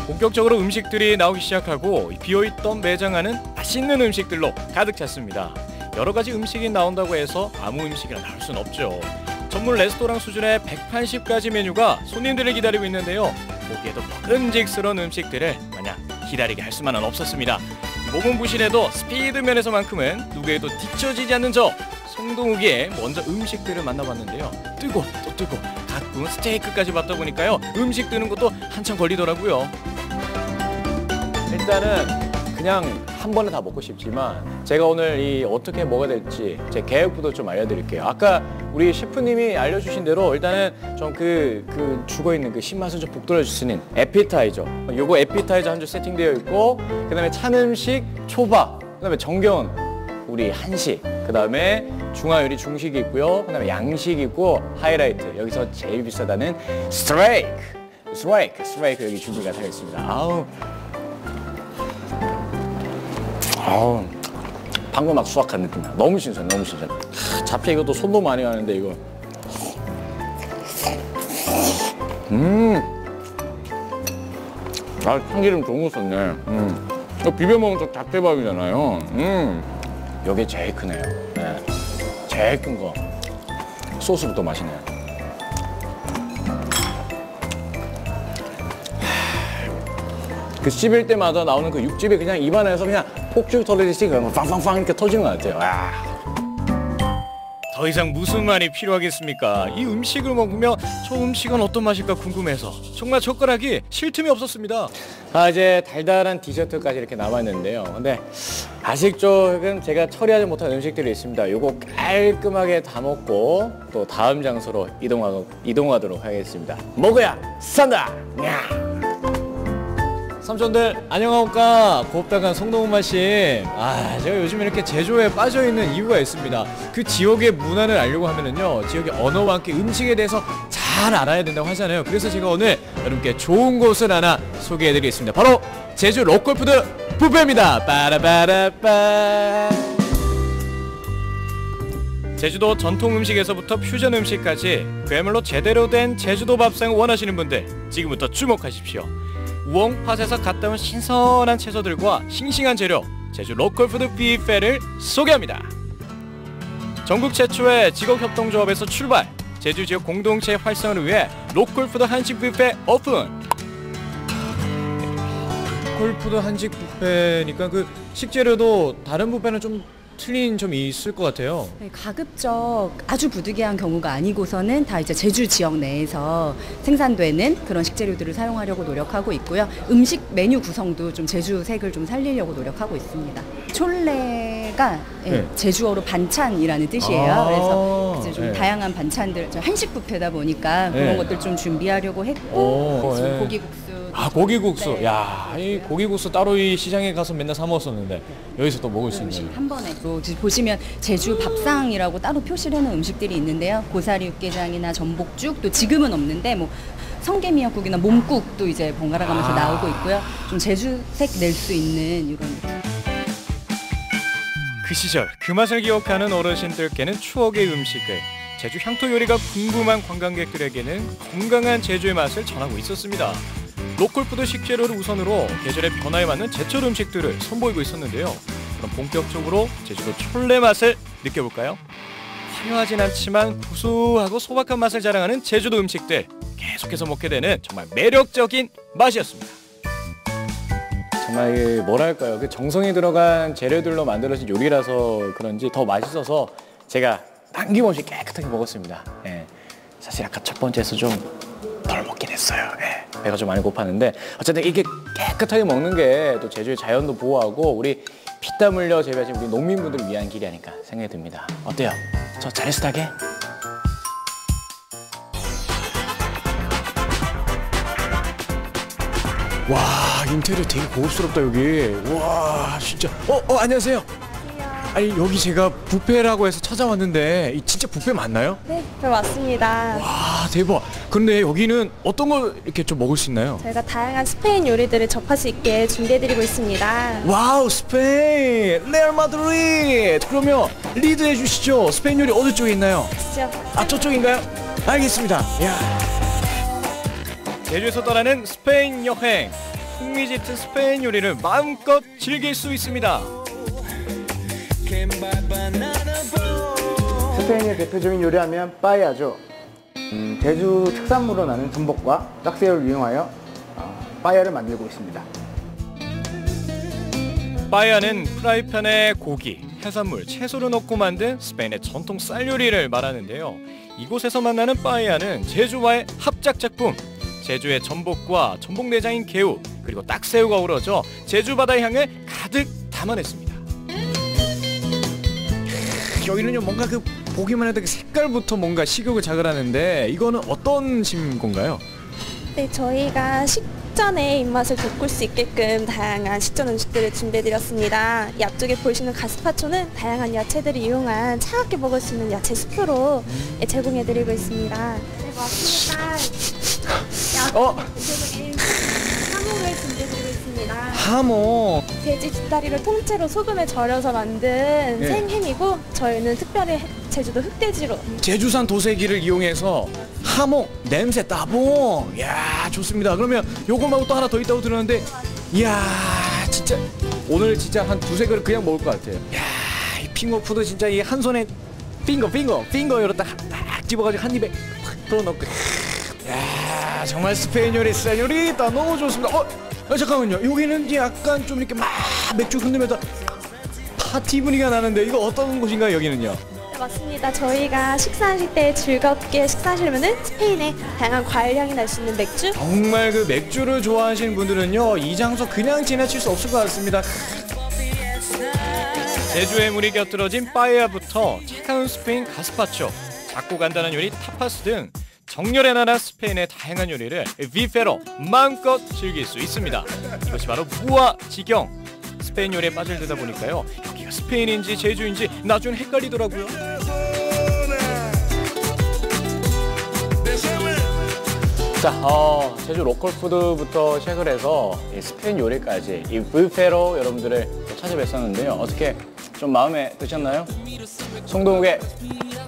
본격적으로 음식들이 나오기 시작하고 비어있던 매장 안은 맛있는 음식들로 가득 찼습니다. 여러 가지 음식이 나온다고 해서 아무 음식이나 나올 순 없죠. 전문 레스토랑 수준의 180가지 메뉴가 손님들을 기다리고 있는데요. 보기에도 먹음직스러운 음식들을 마냥 기다리게 할 수만은 없었습니다. 몸은 부실해도 스피드 면에서만큼은 누구에도 뒤처지지 않는 저 송동욱의 먼저 음식들을 만나봤는데요. 뜨고 또 뜨고 가끔 스테이크까지 받다 보니까요. 음식 뜨는 것도 한참 걸리더라고요. 일단은 그냥 한 번에 다 먹고 싶지만 제가 오늘 이 어떻게 먹어야 될지 제 계획부터 좀 알려드릴게요. 아까 우리 셰프님이 알려주신 대로 일단은 좀 그 죽어있는 그 신맛을 좀 북돋아줄 수 있는 에피타이저. 요거 에피타이저 한 줄 세팅되어 있고 그 다음에 찬 음식 초밥, 그 다음에 정겨운 우리 한식, 그 다음에 중화요리 중식이 있고요. 그 다음에 양식이 있고 하이라이트. 여기서 제일 비싸다는 스트레이크 여기 준비가 되어 있습니다. 아우 방금 막 수확한 느낌이야. 너무 신선, 너무 신선. 잡채 이것도 손도 많이 가는데 이거. 참기름 좋은 거 썼네. 이거 비벼 먹으면 또 잡채밥이잖아요. 여기 제일 크네요. 네. 제일 큰 거. 소스부터 맛있네요. 그 씹을 때마다 나오는 그 육즙이 그냥 입안에서 그냥 폭죽 터지듯이 그냥 빵빵빵 이렇게 터지는 것 같아요. 더 이상 무슨 말이 필요하겠습니까? 이 음식을 먹으며 저 음식은 어떤 맛일까 궁금해서 정말 젓가락이 쉴 틈이 없었습니다. 이제 달달한 디저트까지 이렇게 남았는데요. 근데 아직 조금 제가 처리하지 못한 음식들이 있습니다. 요거 깔끔하게 다 먹고 또 다음 장소로 이동하도록 하겠습니다. 먹어야 산다! 삼촌들 안녕하십니까. 곱다간 송동욱 맛심. 제가 요즘 이렇게 제조에 빠져있는 이유가 있습니다. 그 지역의 문화를 알려고 하면은요, 지역의 언어와 함께 음식에 대해서 잘 알아야 된다고 하잖아요. 그래서 제가 오늘 여러분께 좋은 곳을 하나 소개해드리겠습니다. 바로 제주 로컬푸드 뷔페입니다. 빠라바라빠. 제주도 전통 음식에서부터 퓨전 음식까지 그야말로 제대로 된 제주도 밥상을 원하시는 분들 지금부터 주목하십시오. 우엉팟에서 갔다 온 신선한 채소들과 싱싱한 재료, 제주 로컬푸드 뷔페를 소개합니다. 전국 최초의 직업협동조합에서 출발, 제주 지역 공동체 활성화를 위해 로컬푸드 한식 뷔페 오픈. 로컬푸드 한식 뷔페니까 그 식재료도 다른 뷔페는 좀 틀린 점이 있을 것 같아요. 네, 가급적 아주 부득이한 경우가 아니고서는 다 이제 제주 지역 내에서 생산되는 그런 식재료들을 사용하려고 노력하고 있고요. 음식 메뉴 구성도 좀 제주색을 좀 살리려고 노력하고 있습니다. 촐레가 제주어로 반찬이라는 뜻이에요. 그래서 이제 좀 다양한 반찬들, 한식 뷔페다 보니까 그런 것들 좀 준비하려고 했고 고기국수. 고기국수. 이 고기국수 따로 이 시장에 가서 맨날 사 먹었었는데 여기서 또 먹을 수 있는. 한 번에 또 보시면 제주 밥상이라고 따로 표시를 해놓은 음식들이 있는데요. 고사리 육개장이나 전복죽, 또 지금은 없는데 뭐 성게미역국이나 몸국도 이제 번갈아 가면서 나오고 있고요. 좀 제주색 낼 수 있는 이런. 그 시절 그 맛을 기억하는 어르신들께는 추억의 음식을, 제주 향토 요리가 궁금한 관광객들에게는 건강한 제주의 맛을 전하고 있었습니다. 로컬푸드 식재료를 우선으로 계절의 변화에 맞는 제철 음식들을 선보이고 있었는데요. 그럼 본격적으로 제주도 촐레 맛을 느껴볼까요? 화려하진 않지만 구수하고 소박한 맛을 자랑하는 제주도 음식들, 계속해서 먹게 되는 정말 매력적인 맛이었습니다. 정말 뭐랄까요, 그 정성이 들어간 재료들로 만들어진 요리라서 그런지 더 맛있어서 제가 남김없이 깨끗하게 먹었습니다. 사실 아까 첫 번째에서 좀 덜 먹긴 했어요. 배가 좀 많이 고팠는데 어쨌든 이게 깨끗하게 먹는 게 또 제주의 자연도 보호하고 우리 피땀 흘려 재배하신 우리 농민분들을 위한 길이 아닐까 생각이 듭니다. 어때요? 저 잘했어 다게? 와, 인테리어 되게 고급스럽다 여기. 와, 진짜. 안녕하세요. 아니 여기 제가 뷔페라고 해서 찾아왔는데 진짜 뷔페 맞나요? 네, 뷔페 맞습니다. 와, 대박. 그런데 여기는 어떤 걸 이렇게 좀 먹을 수 있나요? 저희가 다양한 스페인 요리들을 접할 수 있게 준비해드리고 있습니다. 와우, 스페인 레알 마드리드. 그러면 리드해 주시죠. 스페인 요리 어느 쪽에 있나요? 저쪽인가요? 알겠습니다. 야. 제주에서 떠나는 스페인 여행. 흥미짙은 스페인 요리를 마음껏 즐길 수 있습니다. 스페인의 대표적인 요리하면 빠에야죠. 제주 특산물로 나는 전복과 딱새우를 이용하여 빠에야를 만들고 있습니다. 빠에야는 프라이팬에 고기, 해산물, 채소를 넣고 만든 스페인의 전통 쌀 요리를 말하는데요. 이곳에서 만나는 빠에야는 제주와의 합작 작품. 제주의 전복과 전복 내장인 개우, 그리고 딱새우가 어우러져 제주 바다의 향을 가득 담아냈습니다. 여기는요, 뭔가 그 보기만 해도 그 색깔부터 뭔가 식욕을 자극하는데 이거는 어떤 짐 건가요? 네, 저희가 식전에 입맛을 돋굴 수 있게끔 다양한 식전 음식들을 준비해드렸습니다. 이 앞쪽에 보이시는 가스파초는 다양한 야채들을 이용한 차갑게 먹을 수 있는 야채 스프로 제공해드리고 있습니다. 네, 맞습니다. 대표적인 하모를 준비해드리고 있습니다. 하모. 돼지 뒷다리를 통째로 소금에 절여서 만든 네. 생햄이고 저희는 특별히 제주도 흑돼지로 제주산 도색이를 이용해서 하모 냄새 따봉. 이야, 좋습니다. 그러면 요거 말고 또 하나 더 있다고 들었는데, 이야, 진짜 오늘 진짜 한 두세 그릇 그냥 먹을 것 같아요. 이야, 이 핑거푸드 진짜 이 한 손에 핑거 이러다 딱 집어가지고 한 입에 확 풀어넣고. 이야, 정말 스페인 요리, 쌀 요리 다 너무 좋습니다. 잠깐만요. 여기는 이제 약간 좀 이렇게 막 맥주 흔들면서 파티 분위기가 나는데 이거 어떤 곳인가요, 여기는요? 네, 맞습니다. 저희가 식사하실 때 즐겁게 식사하시려면 스페인의 다양한 과일 향이 날 수 있는 맥주. 정말 그 맥주를 좋아하시는 분들은요, 이 장소 그냥 지나칠 수 없을 것 같습니다. 제주의 물이 곁들어진 빠에야부터 차가운 스페인 가스파초, 작고 간단한 요리 타파스 등 정열의 나라 스페인의 다양한 요리를 뷔페로 마음껏 즐길 수 있습니다. 이것이 바로 무아지경. 스페인 요리에 빠져들다 보니까요, 여기가 스페인인지 제주인지 나중에 헷갈리더라고요. 자, 제주 로컬 푸드부터 시작을 해서 이 스페인 요리까지 이 뷔페로 여러분들을 찾아뵀었는데요. 어떻게 좀 마음에 드셨나요? 송동욱의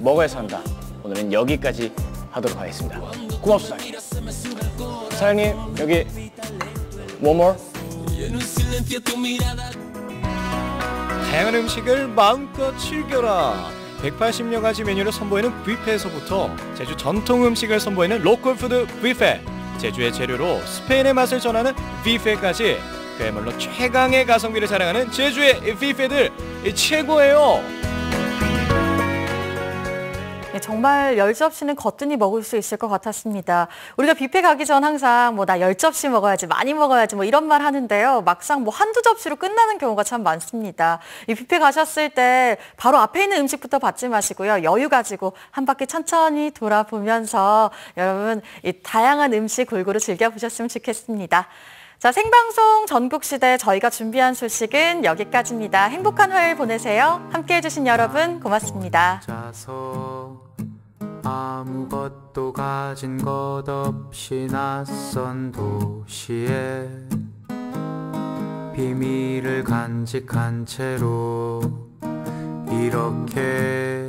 먹어야 산다. 오늘은 여기까지 하도록 하겠습니다. 고맙습니다. 사장님, 여기 one more. 다양한 음식을 마음껏 즐겨라. 180여 가지 메뉴를 선보이는 뷔페에서부터 제주 전통 음식을 선보이는 로컬푸드 뷔페, 제주의 재료로 스페인의 맛을 전하는 뷔페까지 그야말로 최강의 가성비를 자랑하는 제주의 뷔페들 최고예요. 네, 정말 10접시는 거뜬히 먹을 수 있을 것 같았습니다. 우리가 뷔페 가기 전 항상 나 10접시 먹어야지, 많이 먹어야지 이런 말 하는데요. 막상 한두 접시로 끝나는 경우가 참 많습니다. 이 뷔페 가셨을 때 바로 앞에 있는 음식부터 받지 마시고요. 여유 가지고 한 바퀴 천천히 돌아보면서 여러분 이 다양한 음식 골고루 즐겨보셨으면 좋겠습니다. 자, 생방송 전국시대 저희가 준비한 소식은 여기까지입니다. 행복한 화요일 보내세요. 함께해 주신 여러분 고맙습니다. 아무것도 가진 것 없이 낯선 도시에 비밀을 간직한 채로 이렇게